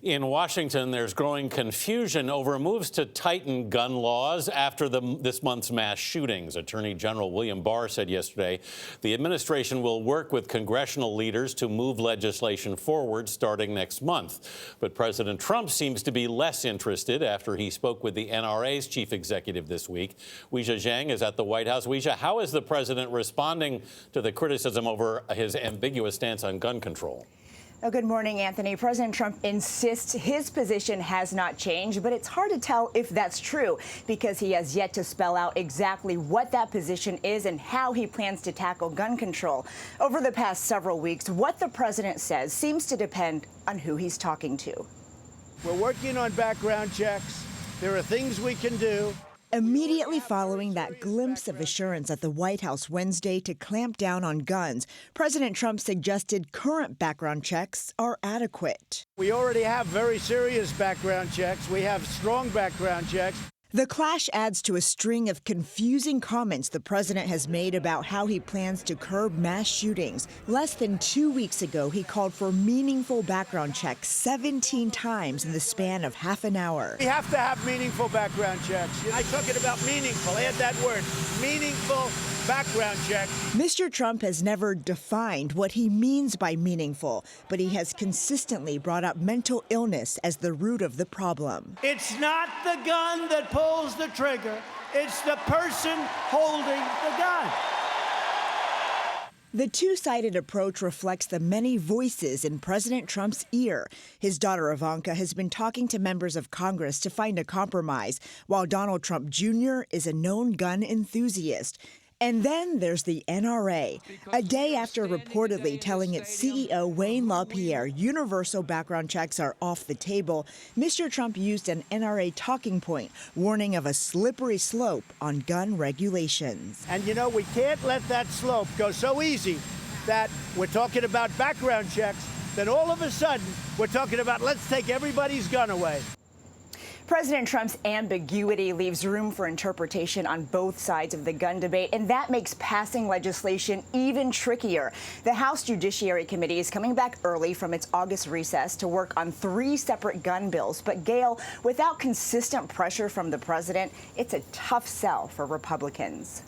In Washington, there's growing confusion over moves to tighten gun laws after this month's mass shootings. Attorney General William Barr said yesterday the administration will work with congressional leaders to move legislation forward starting next month. But President Trump seems to be less interested after he spoke with the NRA's chief executive this week. Weijia Jiang is at the White House. Weijia, how is the president responding to the criticism over his ambiguous stance on gun control? Oh, good morning, Anthony. President Trump insists his position has not changed, but it's hard to tell if that's true because he has yet to spell out exactly what that position is and how he plans to tackle gun control. Over the past several weeks, what the president says seems to depend on who he's talking to. We're working on background checks. There are things we can do. Immediately following that glimpse of assurance at the White House Wednesday to clamp down on guns, President Trump suggested current background checks are adequate. We already have very serious background checks. We have strong background checks. The clash adds to a string of confusing comments the president has made about how he plans to curb mass shootings. Less than 2 weeks ago, he called for meaningful background checks 17 times in the span of half an hour. We have to have meaningful background checks. I'm talking about meaningful. Add that word, meaningful background checks. Mr. Trump has never defined what he means by meaningful, but he has consistently brought up mental illness as the root of the problem. It's not the gun that pulls the trigger. It's the person holding the gun. The two-sided approach reflects the many voices in President Trump's ear. His daughter Ivanka has been talking to members of Congress to find a compromise, while Donald Trump Jr. is a known gun enthusiast. And then there's the NRA. A day after reportedly telling its CEO Wayne LaPierre universal background checks are off the table, Mr. Trump used an NRA talking point, warning of a slippery slope on gun regulations. And you know, we can't let that slope go so easy that we're talking about background checks, then all of a sudden we're talking about let's take everybody's gun away. President Trump's ambiguity leaves room for interpretation on both sides of the gun debate, and that makes passing legislation even trickier. The House Judiciary Committee is coming back early from its August recess to work on 3 separate gun bills. But, Gayle, without consistent pressure from the president, it's a tough sell for Republicans.